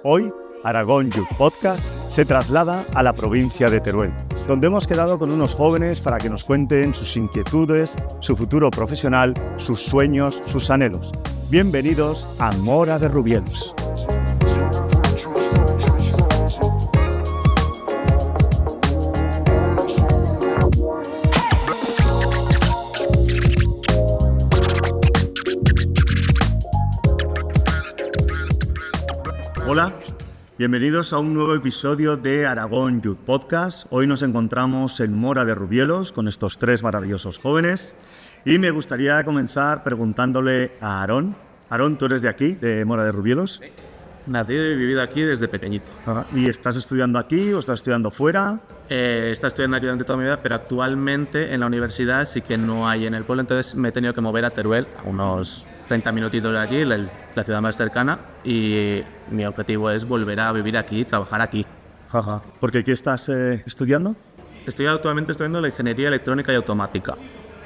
Hoy, Aragón Youth Podcast se traslada a la provincia de Teruel, donde hemos quedado con unos jóvenes para que nos cuenten sus inquietudes, su futuro profesional, sus sueños, sus anhelos. Bienvenidos a Móra de Rubielos. Hola, bienvenidos a un nuevo episodio de Aragón Youth Podcast. Hoy nos encontramos en Móra de Rubielos con estos tres maravillosos jóvenes y me gustaría comenzar preguntándole a Aarón. Aarón, ¿tú eres de aquí, de Móra de Rubielos? Nacido y vivido aquí desde pequeñito. ¿Y estás estudiando aquí o estás estudiando fuera? Está estudiando aquí durante toda mi vida, pero actualmente en la universidad sí que no hay en el pueblo, entonces me he tenido que mover a Teruel, a unos 30 minutitos de aquí, la ciudad más cercana, y mi objetivo es volver a vivir aquí, trabajar aquí. ¿Porque aquí estás estudiando? Estoy actualmente estudiando la ingeniería electrónica y automática,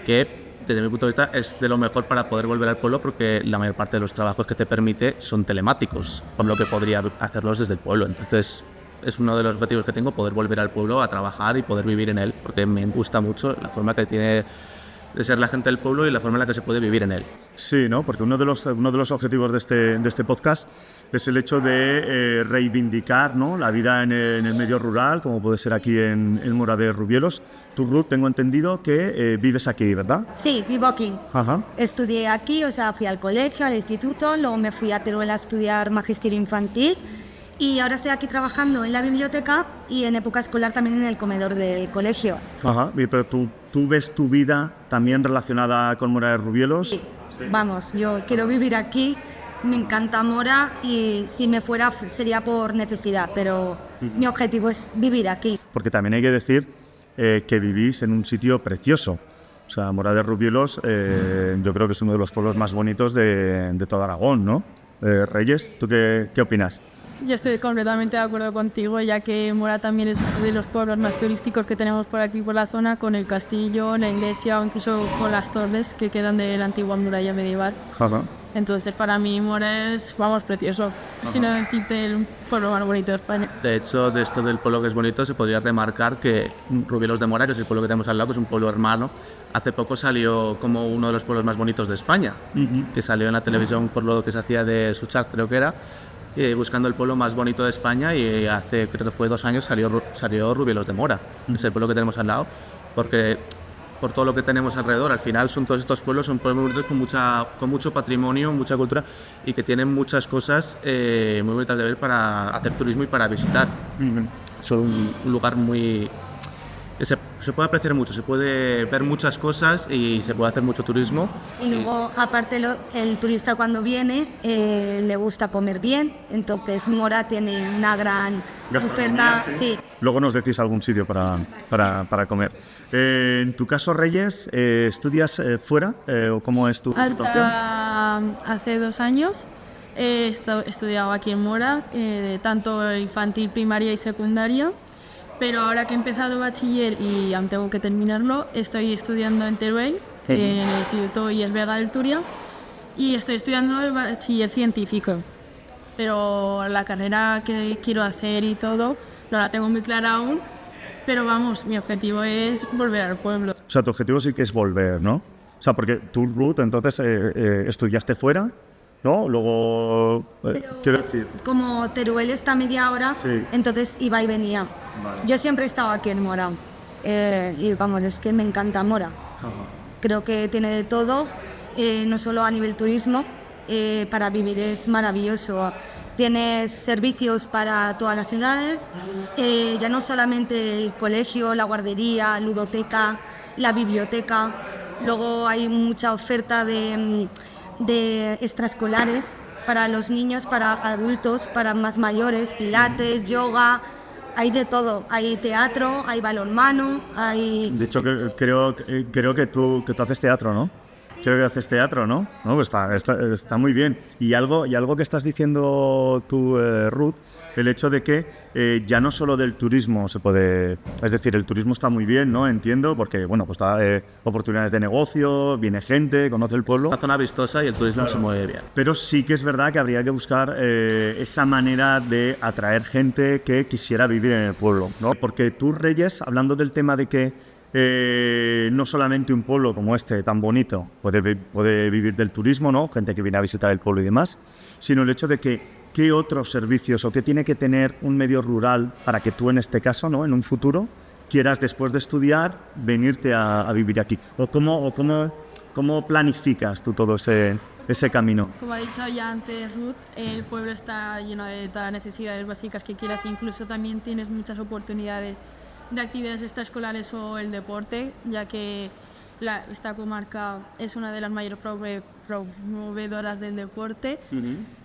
que desde mi punto de vista es de lo mejor para poder volver al pueblo, porque la mayor parte de los trabajos que te permite son telemáticos, por lo que podría hacerlos desde el pueblo. Entonces es uno de los objetivos que tengo, poder volver al pueblo a trabajar y poder vivir en él, porque me gusta mucho la forma que tiene de ser la gente del pueblo y la forma en la que se puede vivir en él. Sí, ¿no? Porque uno de los objetivos de este podcast es el hecho de reivindicar, ¿no?, la vida en el medio rural, como puede ser aquí en Móra de Rubielos. Tú, Ruth, tengo entendido que vives aquí, ¿verdad? Sí, vivo aquí. Ajá. Estudié aquí, o sea, fui al colegio, al instituto, luego me fui a Teruel a estudiar magisterio infantil y ahora estoy aquí trabajando en la biblioteca y en época escolar también en el comedor del colegio. Ajá, pero ¿tú ves tu vida también relacionada con Móra de Rubielos? Sí. Vamos, yo quiero vivir aquí, me encanta Móra y si me fuera sería por necesidad, pero mi objetivo es vivir aquí. Porque también hay que decir que vivís en un sitio precioso. O sea, Móra de Rubielos yo creo que es uno de los pueblos más bonitos de todo Aragón, ¿no? Reyes, ¿tú qué opinas? Yo estoy completamente de acuerdo contigo, ya que Móra también es uno de los pueblos más turísticos que tenemos por aquí, por la zona, con el castillo, la iglesia o incluso con las torres que quedan de la antigua muralla medieval. Ajá. Entonces, para mí Móra es, vamos, precioso, si no decirte el pueblo más bonito de España. De hecho, de esto del pueblo que es bonito, se podría remarcar que Rubielos de Móra, que es el pueblo que tenemos al lado, que es un pueblo hermano, hace poco salió como uno de los pueblos más bonitos de España, que salió en la televisión por lo que se hacía de Suchar, creo que era, buscando el pueblo más bonito de España, y hace, creo que fue 2 años, salió Rubielos de Móra, es el pueblo que tenemos al lado, porque por todo lo que tenemos alrededor, al final son todos estos pueblos, son pueblos muy bonitos con mucho patrimonio, mucha cultura y que tienen muchas cosas muy bonitas de ver para hacer turismo y para visitar. Son un lugar muy... Se puede apreciar mucho, se puede ver muchas cosas y se puede hacer mucho turismo. Y luego, aparte, el turista cuando viene le gusta comer bien, entonces Móra tiene una gran oferta. Sí. Luego nos decís algún sitio para comer. En tu caso, Reyes, ¿estudias fuera o cómo es tu situación? Hasta hace 2 años he estudiado aquí en Móra, tanto infantil, primaria y secundaria. Pero ahora que he empezado bachiller y aún tengo que terminarlo, estoy estudiando en Teruel, en el Instituto IES Vega del Turia, y estoy estudiando el bachiller científico. Pero la carrera que quiero hacer y todo, no la tengo muy clara aún, pero vamos, mi objetivo es volver al pueblo. O sea, tu objetivo sí que es volver, ¿no? O sea, porque tú, Ruth, entonces estudiaste fuera, ¿no? Luego, quiero decir... Como Teruel está a media hora, Sí. entonces iba y venía. Vale. Yo siempre he estado aquí en Móra y vamos, es que me encanta Móra. Creo que tiene de todo, no solo a nivel turismo, para vivir es maravilloso. Tienes servicios para todas las edades, ya no solamente el colegio, la guardería, ludoteca, la biblioteca, luego hay mucha oferta de extraescolares para los niños, para adultos, para más mayores, pilates, yoga, hay de todo, hay teatro, hay balonmano, hay... De hecho, creo que tú haces teatro, ¿no? Creo que haces teatro, ¿no? No, pues está muy bien. Y algo que estás diciendo tú, Ruth, el hecho de que ya no solo del turismo se puede... Es decir, el turismo está muy bien, ¿no? Entiendo, porque, bueno, pues da oportunidades de negocio, viene gente, conoce el pueblo. Una zona vistosa y el turismo se mueve bien. Pero sí que es verdad que habría que buscar esa manera de atraer gente que quisiera vivir en el pueblo, ¿no? Porque tú, Reyes, hablando del tema de que no solamente un pueblo como este tan bonito puede vivir del turismo, ¿no? Gente que viene a visitar el pueblo y demás, sino el hecho de que qué otros servicios o qué tiene que tener un medio rural para que tú en este caso, ¿no? En un futuro quieras después de estudiar venirte a vivir aquí. ¿Cómo planificas tú todo ese camino? Como ha dicho ya antes Ruth, el pueblo está lleno de todas las necesidades básicas que quieras, incluso también tienes muchas oportunidades de actividades extraescolares o el deporte, ya que esta comarca es una de las mayores promovedoras del deporte,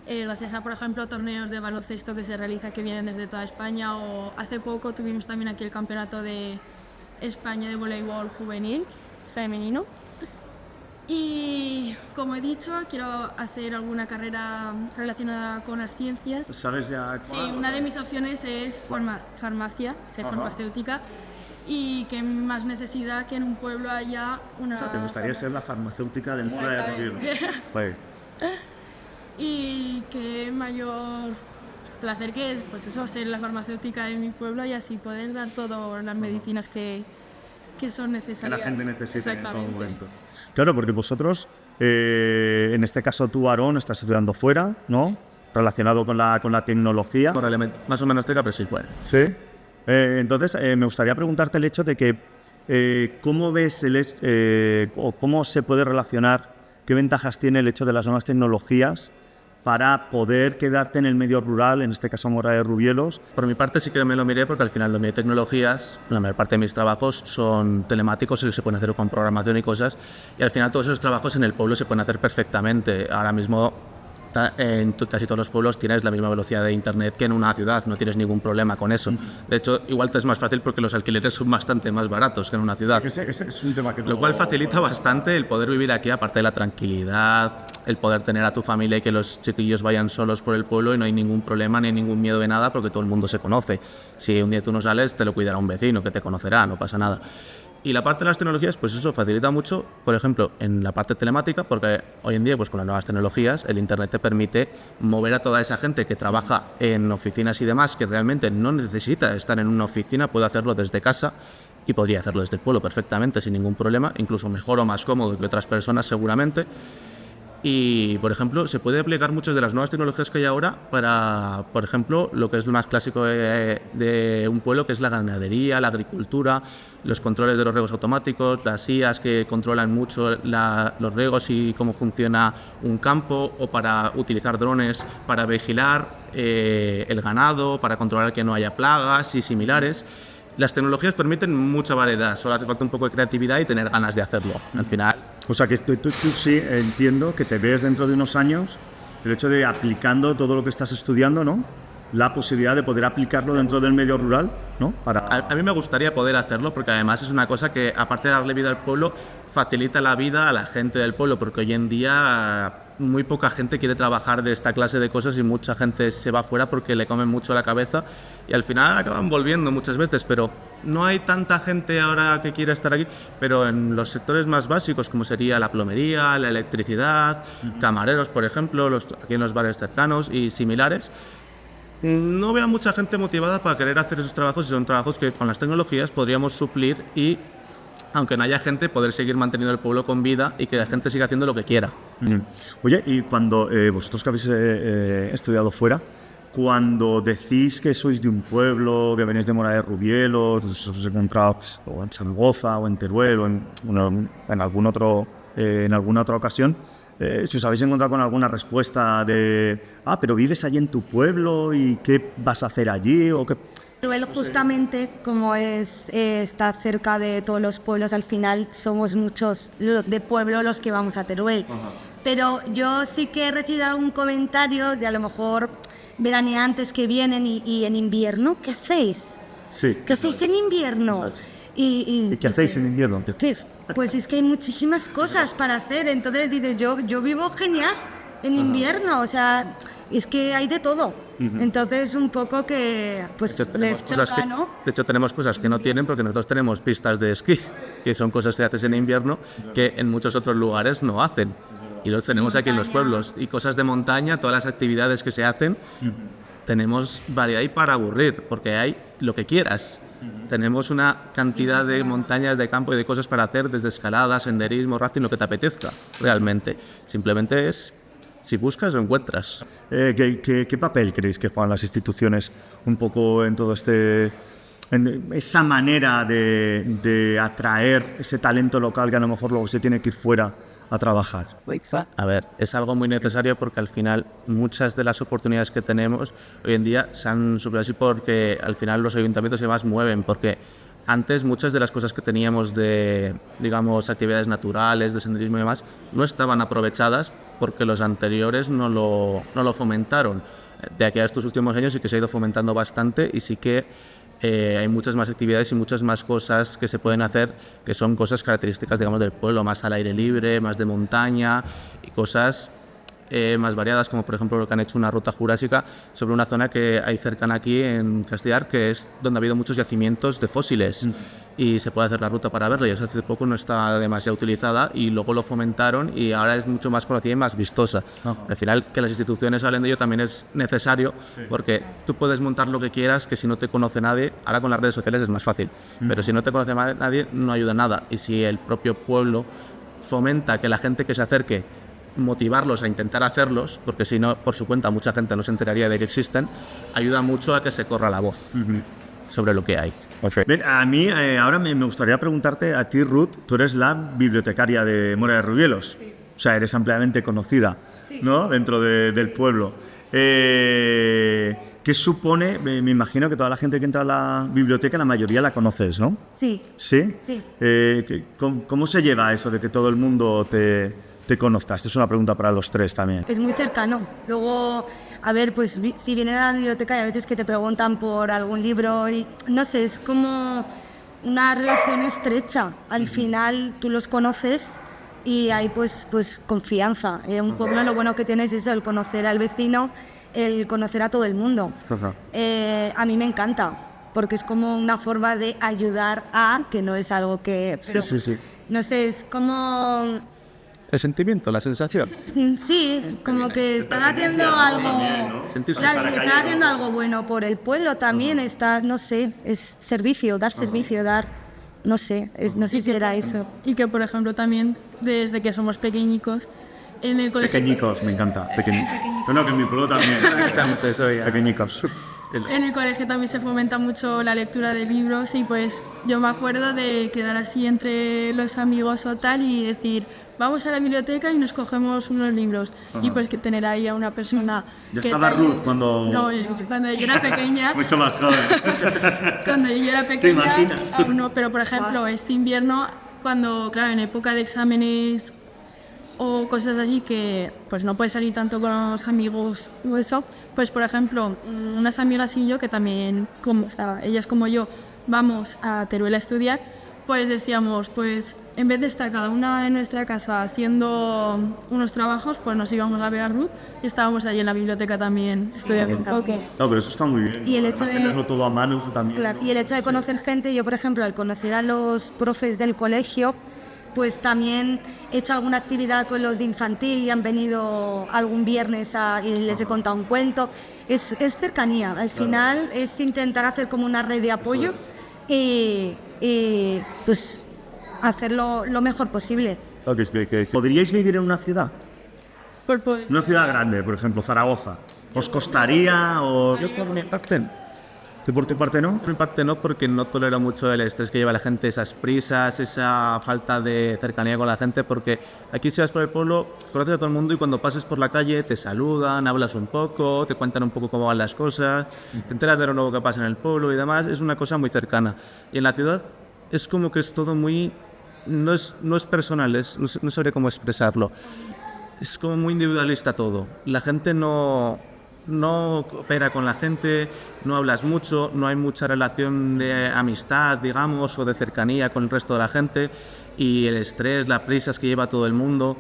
gracias a, por ejemplo, torneos de baloncesto que se realizan que vienen desde toda España, o hace poco tuvimos también aquí el campeonato de España de voleibol juvenil, femenino. Y como he dicho, quiero hacer alguna carrera relacionada con las ciencias. ¿Sabes ya cuál? Sí, una de mis opciones es farmacia, ser farmacéutica, y que más necesidad que en un pueblo haya una... O sea, ¿te gustaría ser la farmacéutica del Mora de Rubielo? Pues. Y qué mayor placer que es, pues eso, ser la farmacéutica de mi pueblo y así poder dar todas las medicinas que son necesarias. Que la gente necesita en todo Exactamente. momento. Claro, porque vosotros, en este caso tú, Aarón, estás estudiando fuera, ¿no? Relacionado con la tecnología. Más o menos cerca, pero sí fuera. Sí. Entonces, me gustaría preguntarte el hecho de que cómo ves o cómo se puede relacionar, qué ventajas tiene el hecho de las nuevas tecnologías para poder quedarte en el medio rural, en este caso Mora de Rubielos. Por mi parte sí que me lo miré porque al final lo mío de tecnologías, la mayor parte de mis trabajos son telemáticos y se pueden hacer con programación y cosas, y al final todos esos trabajos en el pueblo se pueden hacer perfectamente. Ahora mismo en casi todos los pueblos tienes la misma velocidad de internet que en una ciudad, no tienes ningún problema con eso. De hecho, igual te es más fácil porque los alquileres son bastante más baratos que en una ciudad. Ese es un tema que Lo cual facilita bastante el poder vivir aquí, aparte de la tranquilidad, el poder tener a tu familia y que los chiquillos vayan solos por el pueblo y no hay ningún problema ni ningún miedo de nada porque todo el mundo se conoce. Si un día tú no sales, te lo cuidará un vecino que te conocerá, no pasa nada. Y la parte de las tecnologías, pues eso facilita mucho, por ejemplo, en la parte telemática, porque hoy en día, pues con las nuevas tecnologías, el Internet te permite mover a toda esa gente que trabaja en oficinas y demás, que realmente no necesita estar en una oficina, puede hacerlo desde casa y podría hacerlo desde el pueblo perfectamente, sin ningún problema, incluso mejor o más cómodo que otras personas seguramente. Y, por ejemplo, se puede aplicar muchas de las nuevas tecnologías que hay ahora para, por ejemplo, lo que es lo más clásico de un pueblo, que es la ganadería, la agricultura, los controles de los riegos automáticos, las IAs que controlan mucho los riegos y cómo funciona un campo, o para utilizar drones para vigilar el ganado, para controlar que no haya plagas y similares. Las tecnologías permiten mucha variedad, solo hace falta un poco de creatividad y tener ganas de hacerlo. Al final... O sea, que tú sí entiendo que te ves dentro de unos años el hecho de aplicando todo lo que estás estudiando, ¿no? La posibilidad de poder aplicarlo dentro del medio rural, ¿no? A mí me gustaría poder hacerlo porque además es una cosa que, aparte de darle vida al pueblo, facilita la vida a la gente del pueblo, porque hoy en día muy poca gente quiere trabajar de esta clase de cosas y mucha gente se va fuera porque le comen mucho la cabeza y al final acaban volviendo muchas veces, pero no hay tanta gente ahora que quiera estar aquí. Pero en los sectores más básicos, como sería la plomería, la electricidad, camareros, por ejemplo, aquí en los bares cercanos y similares, no veo a mucha gente motivada para querer hacer esos trabajos, y son trabajos que con las tecnologías podríamos suplir y, aunque no haya gente, poder seguir manteniendo el pueblo con vida y que la gente siga haciendo lo que quiera. Oye, y cuando vosotros que habéis estudiado fuera, cuando decís que sois de un pueblo, que venís de Mora de Rubielos, os habéis encontrado o en Zaragoza o en Teruel o en alguna otra ocasión, si os habéis encontrado con alguna respuesta de pero vives allí en tu pueblo y qué vas a hacer allí o qué... Teruel, justamente, como está cerca de todos los pueblos, al final somos muchos de pueblo los que vamos a Teruel. Ajá. Pero yo sí que he recibido algún comentario de a lo mejor veraneantes que vienen y en invierno, ¿qué hacéis? Sí. ¿Qué hacéis en invierno? Y qué hacéis en invierno? Pues es que hay muchísimas cosas para hacer, entonces dices, yo vivo genial en invierno, o sea, es que hay de todo. Entonces un poco que pues les choca, ¿no? De hecho tenemos cosas que no tienen porque nosotros tenemos pistas de esquí, que son cosas que haces en invierno que en muchos otros lugares no hacen. Y los tenemos aquí en los pueblos. Y cosas de montaña, todas las actividades que se hacen, tenemos variedad y para aburrir, porque hay lo que quieras. Tenemos una cantidad de montañas, de campo y de cosas para hacer, desde escalada, senderismo, rafting, lo que te apetezca, realmente. Simplemente es, si buscas, lo encuentras. ¿Qué papel creéis que juegan las instituciones un poco en todo en esa manera de atraer ese talento local que a lo mejor luego se tiene que ir fuera a trabajar? A ver, es algo muy necesario porque al final muchas de las oportunidades que tenemos hoy en día se han superado así porque al final los ayuntamientos se más mueven, porque antes muchas de las cosas que teníamos de, digamos, actividades naturales, de senderismo y demás, no estaban aprovechadas porque los anteriores no lo fomentaron. De aquí a estos últimos años sí que se ha ido fomentando bastante y sí que hay muchas más actividades y muchas más cosas que se pueden hacer que son cosas características, digamos, del pueblo, más al aire libre, más de montaña y cosas más variadas, como por ejemplo lo que han hecho una ruta jurásica sobre una zona que hay cercana aquí en Castellar, que es donde ha habido muchos yacimientos de fósiles y se puede hacer la ruta para verlo, y eso hace poco no está demasiado utilizada y luego lo fomentaron y ahora es mucho más conocida y más vistosa. Al final que las instituciones hablen de ello también es necesario, porque tú puedes montar lo que quieras, que si no te conoce nadie, ahora con las redes sociales es más fácil, pero si no te conoce nadie no ayuda nada, y si el propio pueblo fomenta que la gente que se acerque, motivarlos a intentar hacerlos, porque si no, por su cuenta, mucha gente no se enteraría de que existen, ayuda mucho a que se corra la voz sobre lo que hay. Bien, a mí ahora me gustaría preguntarte a ti, Ruth, tú eres la bibliotecaria de Mora de Rubielos, o sea, eres ampliamente conocida, ¿no? Dentro del pueblo. ¿Qué supone? Me imagino que toda la gente que entra a la biblioteca, la mayoría la conoces, ¿no? Sí. ¿Sí? Sí. ¿Cómo se lleva eso de que todo el mundo te conozca? Esta es una pregunta para los tres también. Es muy cercano. Luego, a ver, pues si vienen a la biblioteca y a veces que te preguntan por algún libro y no sé, es como una relación estrecha. Al final tú los conoces y hay pues confianza. Un pueblo lo bueno que tiene es eso, el conocer al vecino, el conocer a todo el mundo. A mí me encanta, porque es como una forma de ayudar a, que no es algo que... Pero, sí. No sé, es como... El sentimiento, la sensación. Sí, como que están haciendo algo... Claro, y están haciendo algo bueno por el pueblo también, está, no sé, es servicio, dar, no sé, no sé si era eso. Y que, por ejemplo, también desde que somos pequeñicos, en el colegio... Pequeñicos, me encanta, pequeñicos. No, que en mi pueblo también. Pequeñicos. En el colegio también se fomenta mucho la lectura de libros y pues yo me acuerdo de quedar así entre los amigos o tal y decir... Vamos a la biblioteca y nos cogemos unos libros. Y pues que tener ahí a una persona... ¿Ya estaba Ruth cuando...? No, cuando yo era pequeña... Mucho más joven. Cuando yo era pequeña... ¿Te imaginas? Aún no, pero por ejemplo, este invierno, cuando, claro, en época de exámenes o cosas así que pues no puedes salir tanto con los amigos o eso, pues por ejemplo, unas amigas y yo, que también, o sea, ellas como yo, vamos a Teruel a estudiar, pues decíamos, pues... En vez de estar cada una en nuestra casa haciendo unos trabajos, pues nos íbamos a ver a Ruth y estábamos allí en la biblioteca también estudiando un poco. No, pero eso está muy bien. Y el hecho de tenerlo todo a mano también. Claro, y el hecho de conocer gente, yo por ejemplo, al conocer a los profes del colegio, pues también he hecho alguna actividad con los de infantil y han venido algún viernes y les he contado un cuento. Es cercanía, al final es intentar hacer como una red de apoyo y pues hacerlo lo mejor posible. ¿Podríais vivir en una ciudad? Pues, Una ciudad grande, por ejemplo, Zaragoza. ¿Os costaría? Yo por mi parte... ¿Por tu parte no? Por mi parte no, porque no tolero mucho el estrés que lleva la gente, esas prisas, esa falta de cercanía con la gente, porque aquí si vas por el pueblo, conoces a todo el mundo y cuando pases por la calle te saludan, hablas un poco, te cuentan un poco cómo van las cosas, te enteras de lo nuevo que pasa en el pueblo y demás, es una cosa muy cercana. Y en la ciudad es como que es todo muy... No es personal, no sabría cómo expresarlo. Es como muy individualista todo. La gente no no coopera con la gente, no hablas mucho, no hay mucha relación de amistad, digamos, o de cercanía con el resto de la gente, y el estrés, las prisas que lleva todo el mundo.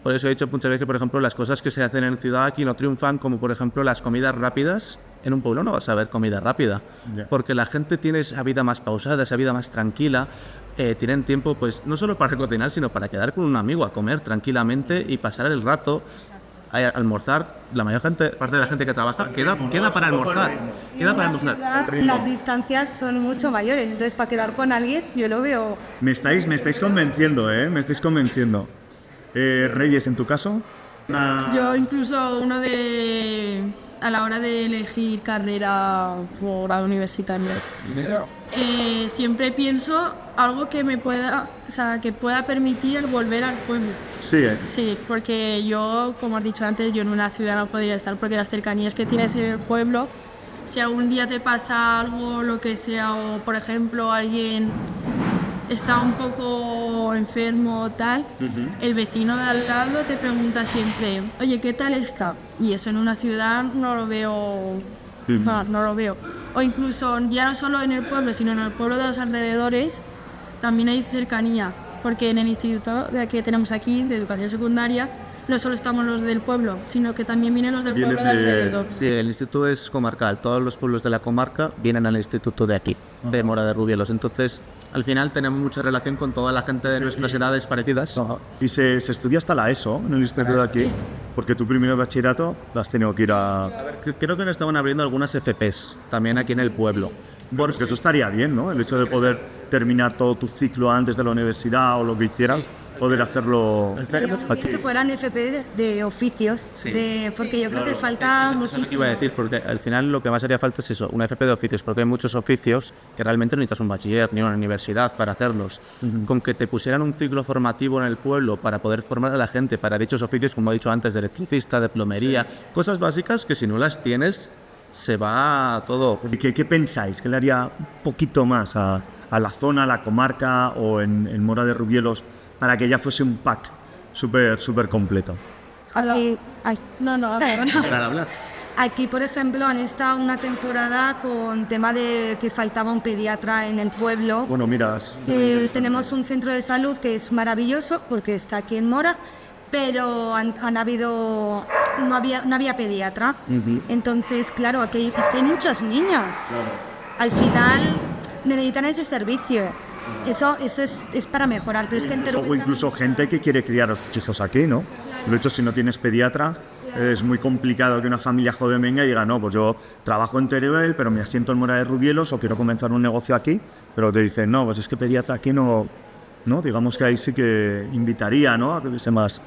Por eso he dicho muchas veces que, por ejemplo, las cosas que se hacen en ciudad aquí no triunfan, como por ejemplo las comidas rápidas. En un pueblo no vas a ver comida rápida, porque la gente tiene esa vida más pausada, esa vida más tranquila. Tienen tiempo, pues, no solo para cocinar, sino para quedar con un amigo a comer tranquilamente y pasar el rato, a almorzar. La mayor parte de la gente que trabaja queda para almorzar. Queda para almorzar. Las distancias son mucho mayores, entonces para quedar con alguien yo lo veo. Me estáis convenciendo, ¿eh? Me estáis convenciendo. Reyes, ¿en tu caso? Yo incluso a la hora de elegir carrera o grado universitario, siempre pienso algo que me pueda, que pueda permitir el volver al pueblo. Sí, Sí, porque yo, como has dicho antes, yo en una ciudad no podría estar porque las cercanías que tienes en el pueblo, si algún día te pasa algo, lo que sea, o por ejemplo alguien está un poco enfermo o tal, el vecino de al lado te pregunta siempre, oye, ¿qué tal está? Y eso en una ciudad no lo veo, no lo veo. O incluso ya no solo en el pueblo, sino en el pueblo de los alrededores también hay cercanía, porque en el instituto que tenemos aquí de educación secundaria no solo estamos los del pueblo, sino que también vienen los del pueblo de alrededor. Sí, el instituto es comarcal, todos los pueblos de la comarca vienen al instituto de aquí, de Mora de Rubielos. Entonces, al final tenemos mucha relación con toda la gente de nuestras edades parecidas. Y se estudia hasta la ESO en el instituto de aquí, porque tu primer bachillerato lo has tenido que ir a... Creo que nos estaban abriendo algunas FPs también aquí en el pueblo. Porque eso estaría bien, ¿no? El hecho de poder terminar todo tu ciclo antes de la universidad o lo que hicieras, poder hacerlo aquí. Que fueran FP de oficios, porque yo creo que falta muchísimo. Iba a decir, porque al final lo que más haría falta es eso, una FP de oficios, porque hay muchos oficios que realmente no necesitas un bachiller ni una universidad para hacerlos. Con que te pusieran un ciclo formativo en el pueblo para poder formar a la gente para dichos oficios, como he dicho antes, de electricista, de plomería, cosas básicas que si no las tienes, se va todo. ¿Y qué pensáis? ¿Qué le haría un poquito más a la zona, a la comarca o en Mora de Rubielos para que ya fuese un pack súper completo? Aquí, Para hablar. aquí, por ejemplo, han estado una temporada con tema de que faltaba un pediatra en el pueblo. Bueno, mira... Tenemos un centro de salud que es maravilloso porque está aquí en Mora, pero no había pediatra. Entonces, claro, aquí es que hay muchos niños. Al final necesitan ese servicio. Eso es para mejorar, pero es que en Teruel O incluso gente que quiere criar a sus hijos aquí, ¿no? De hecho, si no tienes pediatra, es muy complicado que una familia joven venga y diga, no, pues yo trabajo en Teruel, pero me asiento en Mora de Rubielos o quiero comenzar un negocio aquí, pero te dicen, no, pues es que pediatra aquí no, digamos que ahí sí que invitaría, ¿no? A que hubiese más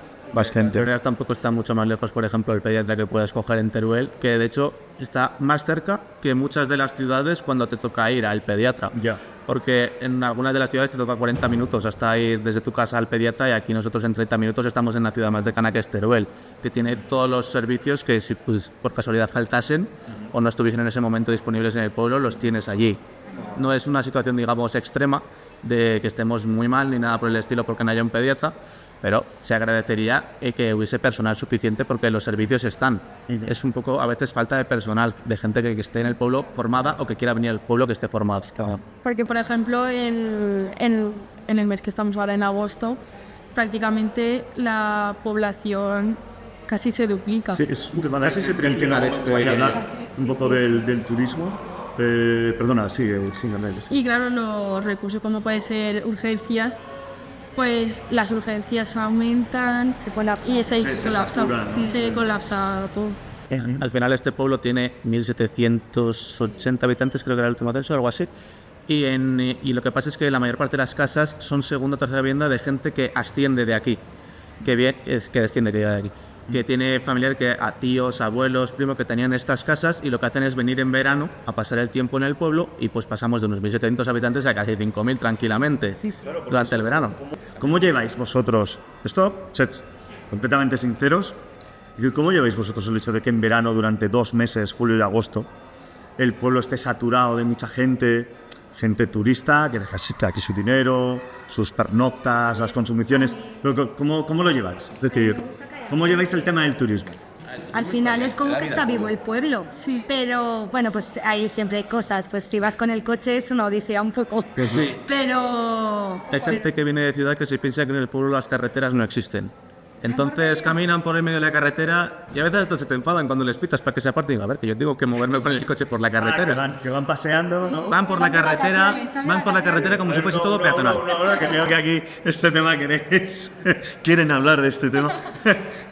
gente. Pero tampoco está mucho más lejos, por ejemplo, el pediatra que puedes coger en Teruel, que de hecho está más cerca que muchas de las ciudades cuando te toca ir al pediatra. Ya. Porque en algunas de las ciudades te toca 40 minutos hasta ir desde tu casa al pediatra, y aquí nosotros en 30 minutos estamos en la ciudad más cercana, que es Teruel, que tiene todos los servicios que si pues, por casualidad faltasen o no estuviesen en ese momento disponibles en el pueblo, los tienes allí. No es una situación, digamos, extrema de que estemos muy mal ni nada por el estilo porque no haya un pediatra, pero se agradecería que hubiese personal suficiente porque los servicios están. Es un poco, a veces, falta de personal, de gente que esté en el pueblo formada o que quiera venir al pueblo que esté formada. Porque, por ejemplo, en el mes que estamos ahora, en agosto, prácticamente la población casi se duplica. Sí, es un tema de ese tren que no ha hecho hablar un poco del turismo. Perdona, sigue. Y claro, los recursos, como puede ser urgencias, pues las urgencias aumentan, Se colapsa. y se colapsa todo. Al final este pueblo tiene 1.780 habitantes, creo que era el último censo, algo así. Y lo que pasa es que la mayor parte de las casas son segunda o tercera vivienda de gente que asciende de aquí, que desciende de aquí, que tiene familiares, a tíos, abuelos, primos que tenían estas casas, y lo que hacen es venir en verano a pasar el tiempo en el pueblo, y pues pasamos de unos 1.700 habitantes a casi 5.000 tranquilamente durante el verano. ¿Cómo lleváis vosotros, esto, sed completamente sinceros, cómo lleváis vosotros el hecho de que en verano, durante 2 meses, julio y agosto, el pueblo esté saturado de mucha gente turista, que deja aquí su dinero, sus pernoctas, las consumiciones? ¿Cómo lo lleváis? Es decir, ¿cómo lleváis el tema del turismo? al final es como que está vivo el pueblo. Sí. Pero bueno, pues ahí siempre hay cosas. Pues si vas con el coche es una odisea un poco. Sí. Pero... Hay gente que viene de ciudad que se piensa que en el pueblo las carreteras no existen. Entonces caminan por el medio de la carretera y a veces hasta se te enfadan cuando les pitas para que se aparten. A ver, que yo tengo que moverme con el coche por la carretera. Que van paseando, ¿no? Van por la carretera como si fuese todo peatonal. No, que creo que aquí este tema quieren hablar de este tema.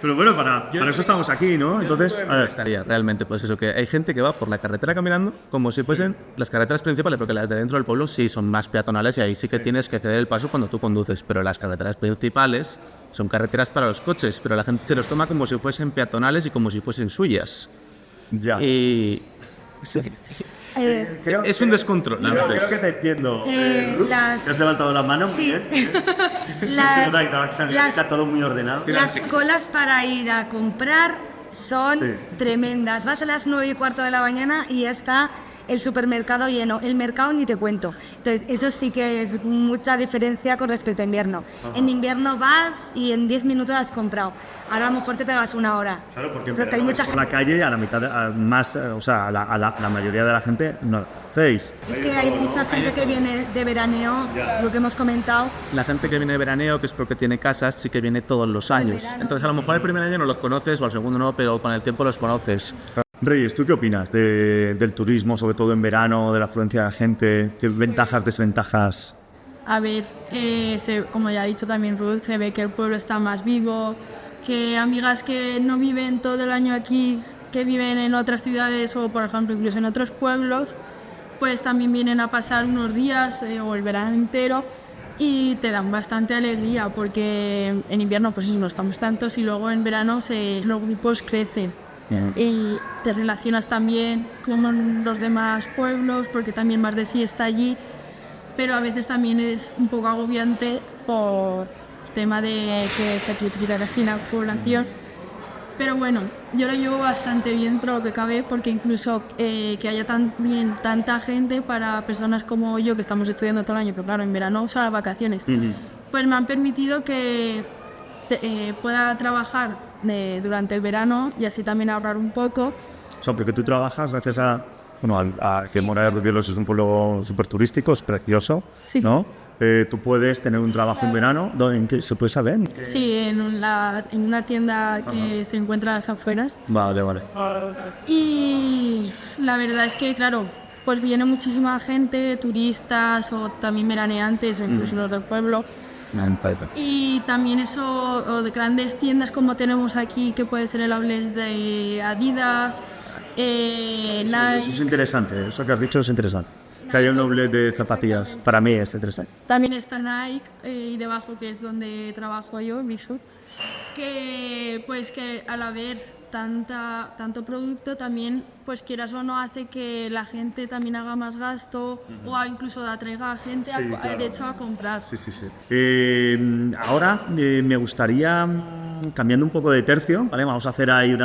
Pero bueno, para eso estamos aquí, ¿no? Entonces, a ver. Estaría realmente, pues eso, que hay gente que va por la carretera caminando como si fuesen las carreteras principales, porque las de dentro del pueblo sí son más peatonales y ahí sí que tienes que ceder el paso cuando tú conduces, pero las carreteras principales son carreteras para los coches, pero la gente se los toma como si fuesen peatonales y como si fuesen suyas. Ya. Y es un descontrol, la verdad. Creo que te entiendo. las- ¿Te has levantado la mano? Sí. Muy bien. Está todo muy ordenado. Las colas para ir a comprar son Sí. tremendas. Vas a las 9:15 de la mañana y ya está el supermercado lleno. El mercado ni te cuento. Entonces, eso sí que es mucha diferencia con respecto a invierno. En invierno vas y en 10 minutos has comprado. Ahora a lo mejor te pegas una hora. Claro, porque Pero que hay mucha por la gente. calle a la mitad, o sea, a la mayoría de la gente no lo hacéis. Es que hay mucha gente que viene de veraneo, lo que hemos comentado. La gente que viene de veraneo, que es porque tiene casas, sí que viene todos los años. verano. Entonces, a lo mejor el primer año no los conoces o al segundo no, pero con el tiempo los conoces. Reyes, ¿tú qué opinas del turismo, sobre todo en verano, de la afluencia de gente? ¿Qué ventajas, desventajas? A ver, como ya ha dicho también Ruth, se ve que el pueblo está más vivo, que amigas que no viven todo el año aquí, que viven en otras ciudades o por ejemplo incluso en otros pueblos, pues también vienen a pasar unos días o el verano entero y te dan bastante alegría porque en invierno pues eso, no estamos tantos y luego en verano los grupos crecen. Y te relacionas también con los demás pueblos porque también vas de fiesta allí, pero a veces también es un poco agobiante por el tema de que se quiera así la población. Pero bueno, yo lo llevo bastante bien por lo que cabe porque incluso que haya también tanta gente para personas como yo que estamos estudiando todo el año, pero claro, en verano son las vacaciones, pues me han permitido que pueda trabajar durante el verano y así también ahorrar un poco. O sea, porque tú trabajas gracias a que Mora de Rubielos es un pueblo súper turístico, es precioso, Sí. ¿no? Tú puedes tener un trabajo en verano, ¿en qué se puede saber? Sí, en una tienda que se encuentra a las afueras. Vale. Y la verdad es que, claro, pues viene muchísima gente, turistas o también veraneantes o incluso los del pueblo. Y también eso, o de grandes tiendas como tenemos aquí, que puede ser el outlet de Adidas, Eso Nike. es interesante, eso que has dicho es interesante. Que haya un outlet de zapatillas, para mí es interesante. También está Nike y debajo, que es donde trabajo yo, en Big Sur, que pues que al haber tanto producto también, pues quieras o no, hace que la gente también haga más gasto o incluso atraiga a gente Sí, claro. de hecho a comprar. Sí. Ahora me gustaría, cambiando un poco de tercio, ¿vale? Vamos a hacer ahí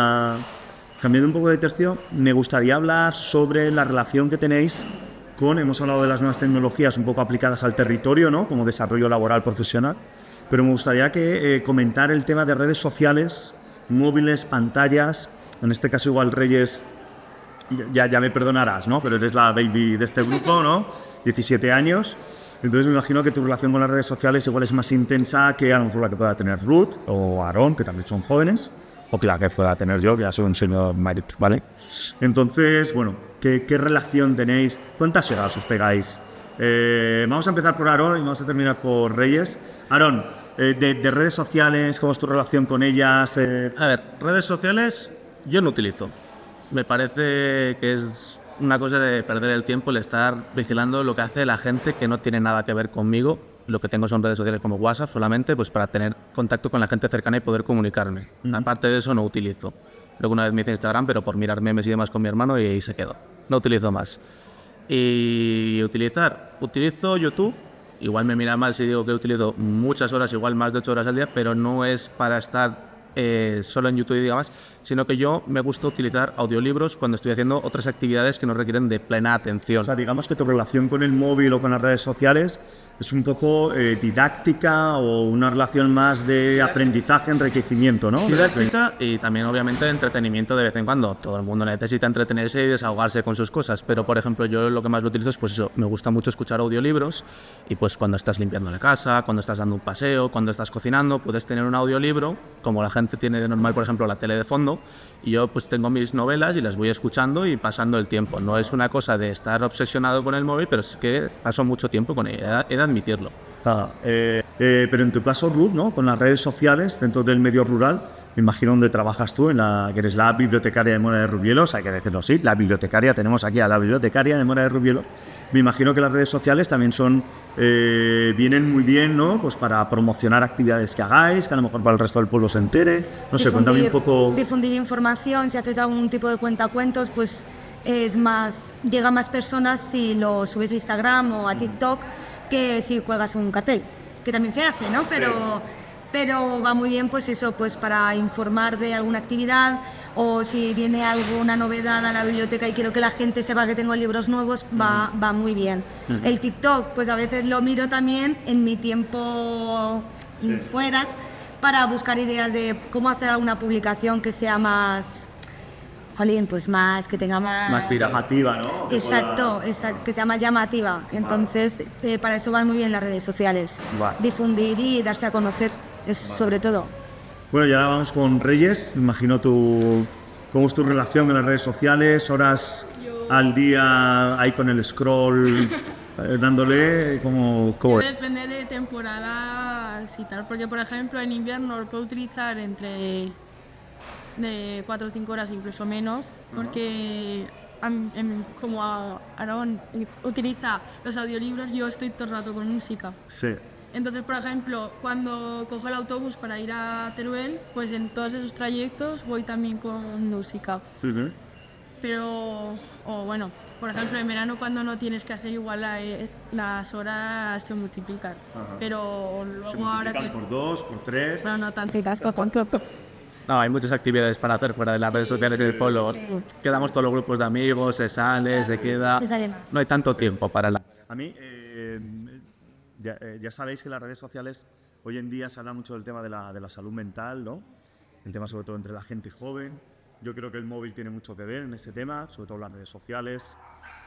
cambiando un poco de tercio, me gustaría hablar sobre la relación que tenéis hemos hablado de las nuevas tecnologías un poco aplicadas al territorio, ¿no? Como desarrollo laboral profesional, pero me gustaría comentar el tema de redes sociales, móviles, pantallas. En este caso igual Reyes, ya me perdonarás, ¿no? Pero eres la baby de este grupo, ¿no? 17 años. Entonces me imagino que tu relación con las redes sociales igual es más intensa que a lo mejor la que pueda tener Ruth o Aarón, que también son jóvenes, o que la que pueda tener yo, que ya soy un señor mayor, ¿vale? Entonces, bueno, ¿qué relación tenéis? ¿Cuántas horas os pegáis? Vamos a empezar por Aarón y vamos a terminar por Reyes. Aarón, de redes sociales, ¿cómo es tu relación con ellas? A ver, redes sociales yo no utilizo. Me parece que es una cosa de perder el tiempo el estar vigilando lo que hace la gente que no tiene nada que ver conmigo. Lo que tengo son redes sociales como WhatsApp solamente pues para tener contacto con la gente cercana y poder comunicarme. Aparte de eso no utilizo. Creo que una vez me hice Instagram, pero por mirar memes y demás con mi hermano y ahí se quedó. No utilizo más. Y utilizo YouTube. Igual me mira mal si digo que utilizo muchas horas, igual más de 8 horas al día, pero no es para estar solo en YouTube y demás, sino que yo me gusta utilizar audiolibros cuando estoy haciendo otras actividades que no requieren de plena atención. O sea, digamos que tu relación con el móvil o con las redes sociales es un poco didáctica o una relación más de aprendizaje, enriquecimiento, ¿no? Didáctica y también obviamente de entretenimiento de vez en cuando. Todo el mundo necesita entretenerse y desahogarse con sus cosas, pero por ejemplo yo lo que más lo utilizo es pues eso, me gusta mucho escuchar audiolibros y pues cuando estás limpiando la casa, cuando estás dando un paseo, cuando estás cocinando, puedes tener un audiolibro, como la gente tiene de normal por ejemplo la tele de fondo, y yo pues tengo mis novelas y las voy escuchando y pasando el tiempo. No es una cosa de estar obsesionado con el móvil, pero es que paso mucho tiempo con ella, he de admitirlo. Pero en tu caso, Ruth, ¿no? Con las redes sociales dentro del medio rural, me imagino donde trabajas tú, que eres la bibliotecaria de Mora de Rubielos, hay que decirlo así, la bibliotecaria, tenemos aquí a la bibliotecaria de Mora de Rubielos. Me imagino que las redes sociales también vienen muy bien, ¿no? Pues para promocionar actividades que hagáis, que a lo mejor para el resto del pueblo se entere. No sé, cuéntame un poco. Difundir información, si haces algún tipo de cuentacuentos, pues llega a más personas si lo subes a Instagram o a TikTok que si cuelgas un cartel, que también se hace, ¿no? Sí. Pero va muy bien pues eso, pues para informar de alguna actividad, o si viene alguna novedad a la biblioteca y quiero que la gente sepa que tengo libros nuevos, va muy bien. El TikTok, pues a veces lo miro también en mi tiempo fuera para buscar ideas de cómo hacer alguna publicación que sea más... Jolín, pues que tenga más llamativa, ¿no? Exacto, que sea más llamativa. Entonces, para eso van muy bien las redes sociales. Vale. Difundir y darse a conocer, sobre todo. Bueno, y ahora vamos con Reyes. Me imagino cómo es tu relación con las redes sociales, horas al día ahí con el scroll, dándole, ¿cómo es? Depende de temporadas y tal, porque por ejemplo en invierno lo puedo utilizar entre de 4 o 5 horas, incluso menos, porque como Aarón utiliza los audiolibros, yo estoy todo el rato con música. Sí. Entonces, por ejemplo, cuando cojo el autobús para ir a Teruel, pues en todos esos trayectos voy también con música. Pero, bueno, por ejemplo, en verano cuando no tienes que hacer igual las horas se multiplican. Pero luego ahora que... por 2, por 3... No, no tan casco cuanto... No, hay muchas actividades para hacer fuera de las redes sociales del pueblo. Sí. Quedamos todos los grupos de amigos, se sale, se queda. No hay tanto tiempo para la... A mí, ya sabéis que las redes sociales hoy en día se habla mucho del tema de la salud mental, ¿no? El tema sobre todo entre la gente joven. Yo creo que el móvil tiene mucho que ver en ese tema, sobre todo las redes sociales,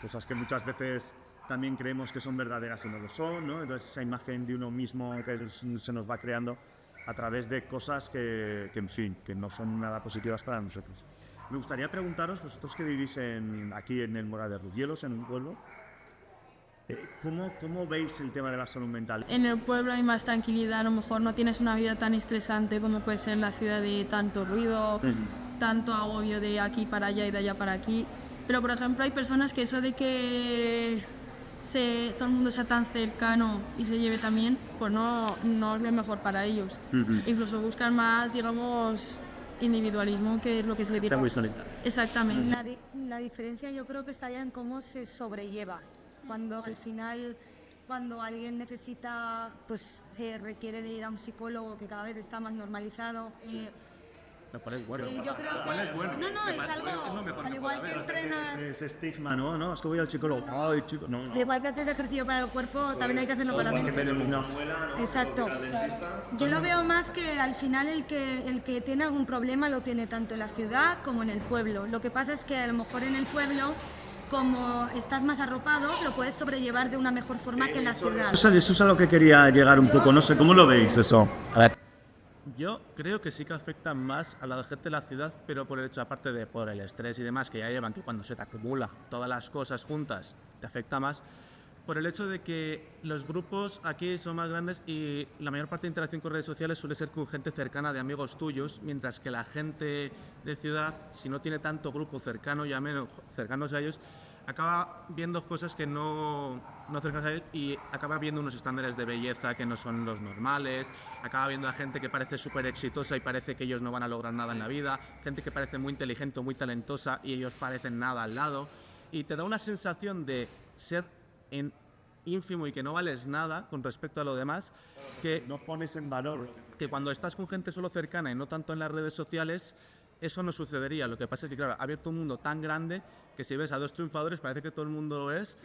cosas que muchas veces también creemos que son verdaderas y no lo son, ¿no? Entonces esa imagen de uno mismo que se nos va creando a través de cosas que en fin, que no son nada positivas para nosotros. Me gustaría preguntaros, vosotros que vivís aquí en el Mora de Rubielos, en un pueblo, ¿cómo veis el tema de la salud mental? En el pueblo hay más tranquilidad, a lo mejor no tienes una vida tan estresante como puede ser la ciudad, de tanto ruido, tanto agobio de aquí para allá y de allá para aquí. Pero por ejemplo hay personas que eso de que todo el mundo sea tan cercano y se lleve tan bien, pues no es lo mejor para ellos. Incluso buscan más, digamos, individualismo, que es lo que se dice. Está muy solitario. Exactamente. La diferencia yo creo que estaría en cómo se sobrelleva. Cuando al final, cuando alguien necesita, pues requiere de ir a un psicólogo, que cada vez está más normalizado. Me parece bueno. Yo creo que no, es algo, al igual que entrenas... Ese estigma, ¿no? Es que voy al psicólogo. Ay, chico, no. Igual que haces ejercicio para el cuerpo, también hay que hacerlo para la mente. Exacto. Yo lo veo más que al final el que tiene algún problema lo tiene tanto en la ciudad como en el pueblo. Lo que pasa es que a lo mejor en el pueblo, como estás más arropado, lo puedes sobrellevar de una mejor forma que en la ciudad. Eso es a lo que quería llegar un poco, no sé, ¿cómo lo veis eso? A ver. Yo creo que sí que afecta más a la gente de la ciudad, pero por el hecho, aparte de por el estrés y demás que ya llevan, que cuando se te acumula todas las cosas juntas, te afecta más, por el hecho de que los grupos aquí son más grandes y la mayor parte de interacción con redes sociales suele ser con gente cercana de amigos tuyos, mientras que la gente de ciudad, si no tiene tanto grupo cercano, ya menos cercanos a ellos, acaba viendo cosas que no cercanas a él y acaba viendo unos estándares de belleza que no son los normales, acaba viendo a gente que parece súper exitosa y parece que ellos no van a lograr nada en la vida, gente que parece muy inteligente o muy talentosa y ellos parecen nada al lado, y te da una sensación de ser ínfimo y que no vales nada con respecto a lo demás, que no pones en valor. Que cuando estás con gente solo cercana y no tanto en las redes sociales, eso no sucedería. Lo que pasa es que, claro, ha abierto un mundo tan grande que si ves a dos triunfadores parece que todo el mundo lo es,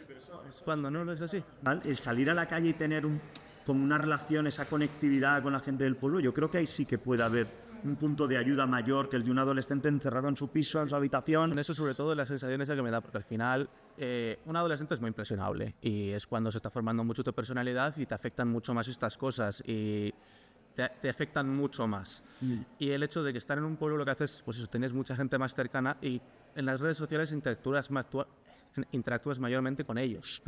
cuando no es así. El salir a la calle y tener como una relación, esa conectividad con la gente del pueblo, yo creo que ahí sí que puede haber un punto de ayuda mayor que el de un adolescente encerrado en su piso, en su habitación. Eso sobre todo la sensación esa que me da, porque al final un adolescente es muy impresionable y es cuando se está formando mucho tu personalidad y te afectan mucho más estas cosas y te afectan mucho más. Y el hecho de que estar en un pueblo lo que haces, pues eso, tienes mucha gente más cercana y en las redes sociales interactúas mayormente con ellos.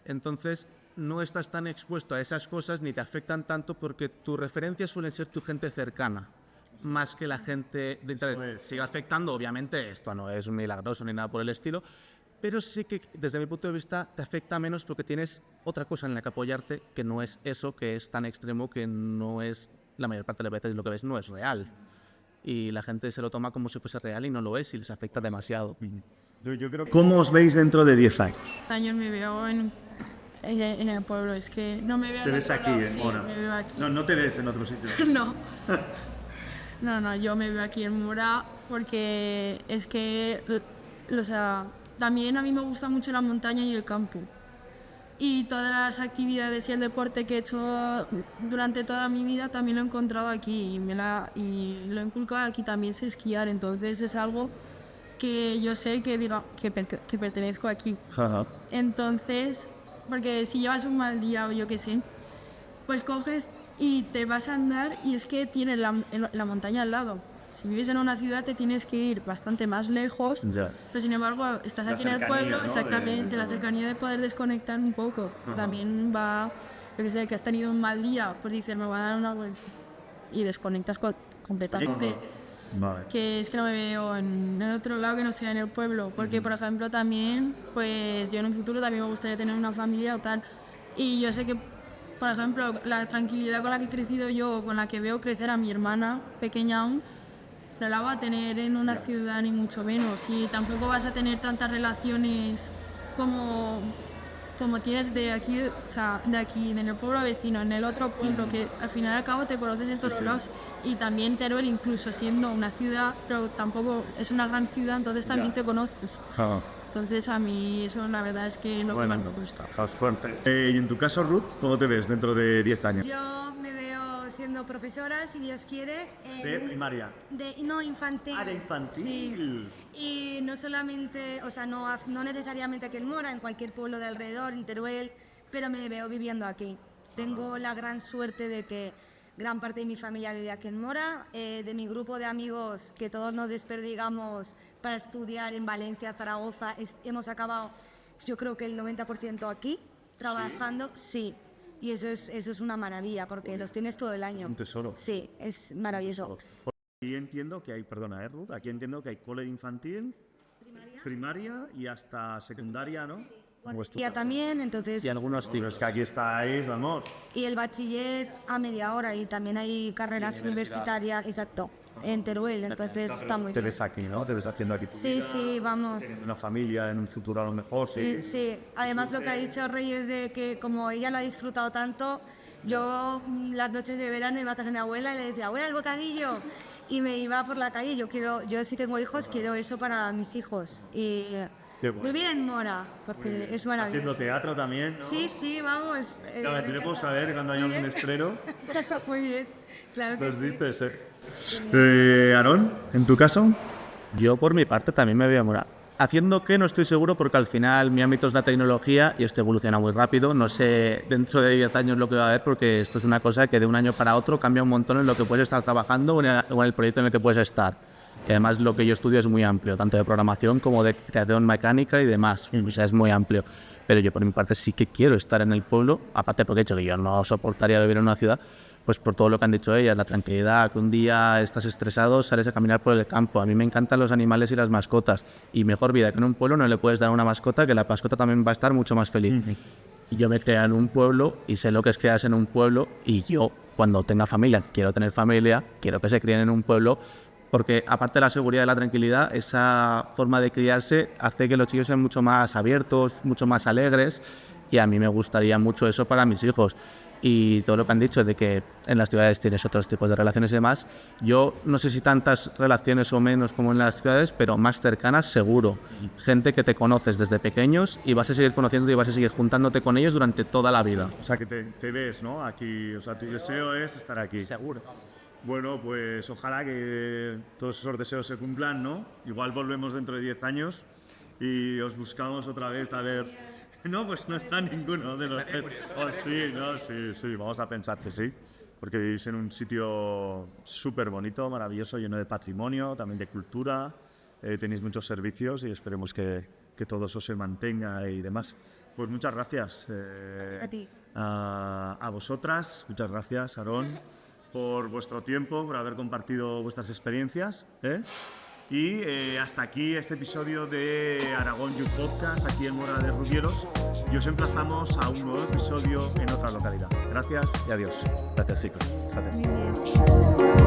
Entonces no estás tan expuesto a esas cosas ni te afectan tanto porque tu referencia suele ser tu gente cercana, más que la gente de internet. Sigue afectando, obviamente, esto no es milagroso ni nada por el estilo, pero sí que desde mi punto de vista te afecta menos porque tienes otra cosa en la que apoyarte que no es eso, que es tan extremo que no es, la mayor parte de las veces lo que ves no es real. Y la gente se lo toma como si fuese real y no lo es y les afecta demasiado. Yo creo que... ¿Cómo os veis dentro de 10 años? Años me veo en el pueblo, es que no me veo ¿Te en ves otro aquí, lado, en sí, Mora? me veo aquí. No te ves en otro sitio. No, yo me veo aquí en Mora porque es que, o sea, también a mí me gusta mucho la montaña y el campo. Y todas las actividades y el deporte que he hecho durante toda mi vida también lo he encontrado aquí y lo he inculcado aquí. También sé esquiar, entonces es algo que yo sé que pertenezco aquí. Ajá. Entonces, porque si llevas un mal día o yo qué sé, pues coges y te vas a andar y es que tienes la montaña al lado. Si vives en una ciudad te tienes que ir bastante más lejos, Ya. pero sin embargo estás aquí en el pueblo, ¿no? exactamente, la cercanía de poder desconectar un poco. También va, yo que sé, que has tenido un mal día, pues dices, me voy a dar una vuelta y desconectas completamente. Vale. Que es que no me veo en el otro lado que no sea en el pueblo, porque por ejemplo también, pues yo en un futuro también me gustaría tener una familia o tal, y yo sé que, por ejemplo, la tranquilidad con la que he crecido yo, con la que veo crecer a mi hermana pequeña aún, no la va a tener en una ciudad ni mucho menos, y tampoco vas a tener tantas relaciones como tienes de aquí, o sea, de aquí, en el pueblo vecino, en el otro pueblo, que al final y al cabo te conoces en todos lados. Y también Teruel, incluso siendo una ciudad, pero tampoco es una gran ciudad, entonces también te conoces. Entonces a mí eso la verdad es que es lo que más me gusta. Suerte. Y en tu caso, Ruth, ¿cómo te ves dentro de 10 años? Yo me veo siendo profesora, si Dios quiere. ¿De primaria? No, infantil. Ah, de infantil. Sí. Y no solamente, o sea, no necesariamente aquí en Mora, en cualquier pueblo de alrededor, en Teruel, pero me veo viviendo aquí. Tengo la gran suerte de que gran parte de mi familia vive aquí en Mora, de mi grupo de amigos que todos nos desperdigamos para estudiar en Valencia, Zaragoza, hemos acabado, yo creo que el 90% aquí, trabajando, sí. Y eso es una maravilla, porque los tienes todo el año. Un tesoro. Sí, es maravilloso. Aquí entiendo que hay, perdona, Ruth, aquí entiendo que hay cole infantil, primaria y hasta secundaria, ¿no? Ya también, entonces... Y algunos Pero es que aquí estáis, vamos. Y el bachiller a media hora, y también hay carreras universitarias, exacto, en Teruel, entonces está muy Te bien. ves aquí, ¿no? Te ves haciendo aquí tu Sí, vida, sí, vamos. teniendo una familia en un futuro a lo mejor, sí. Sí, además lo que ha dicho Reyes de que como ella lo ha disfrutado tanto, yo las noches de verano iba a casa de mi abuela y le decía, abuela, el bocadillo, y me iba por la calle. Yo si tengo hijos quiero eso para mis hijos y Qué bueno. vivir en Mora, porque es maravilloso. Haciendo teatro también, ¿no? Sí, vamos. Ya me vendremos encanta. a ver cuando haya Muy un bien. estreno. Muy bien, claro que Nos sí. dices, Aarón, ¿en tu caso? Yo por mi parte también me veo en Mora. Haciendo que no estoy seguro porque al final mi ámbito es la tecnología y esto evoluciona muy rápido. No sé dentro de 10 años lo que va a haber porque esto es una cosa que de un año para otro cambia un montón en lo que puedes estar trabajando o en el proyecto en el que puedes estar. Y además lo que yo estudio es muy amplio, tanto de programación como de creación mecánica y demás. O sea, es muy amplio. Pero yo por mi parte sí que quiero estar en el pueblo, aparte porque he dicho que yo no soportaría vivir en una ciudad, pues por todo lo que han dicho ellas, la tranquilidad, que un día estás estresado, sales a caminar por el campo. A mí me encantan los animales y las mascotas. Y mejor vida que en un pueblo no le puedes dar a una mascota, que la mascota también va a estar mucho más feliz. Y yo me creé en un pueblo y sé lo que es criarse en un pueblo y yo, cuando tenga familia, quiero tener familia, quiero que se críen en un pueblo, porque aparte de la seguridad y la tranquilidad, esa forma de criarse hace que los chicos sean mucho más abiertos, mucho más alegres y a mí me gustaría mucho eso para mis hijos. y todo lo que han dicho de que en las ciudades tienes otros tipos de relaciones y demás, yo no sé si tantas relaciones o menos como en las ciudades, pero más cercanas seguro. Gente que te conoces desde pequeños y vas a seguir conociendo y vas a seguir juntándote con ellos durante toda la vida. O sea, que te ves, ¿no? Aquí, o sea, tu deseo es estar aquí. Seguro. Bueno, pues ojalá que todos esos deseos se cumplan, ¿no? Igual volvemos dentro de 10 años y os buscamos otra vez a ver... No, pues no está ninguno de los... Oh, sí, no, sí, vamos a pensar que sí, porque vivís en un sitio súper bonito, maravilloso, lleno de patrimonio, también de cultura, tenéis muchos servicios y esperemos que todo eso se mantenga y demás. Pues muchas gracias A ti. a vosotras, muchas gracias, Aarón, por vuestro tiempo, por haber compartido vuestras experiencias, ¿eh? Y hasta aquí este episodio de Aragón Youth Podcast, aquí en Mora de Rubielos, y os emplazamos a un nuevo episodio en otra localidad. Gracias y adiós. Gracias, chicos. Gracias.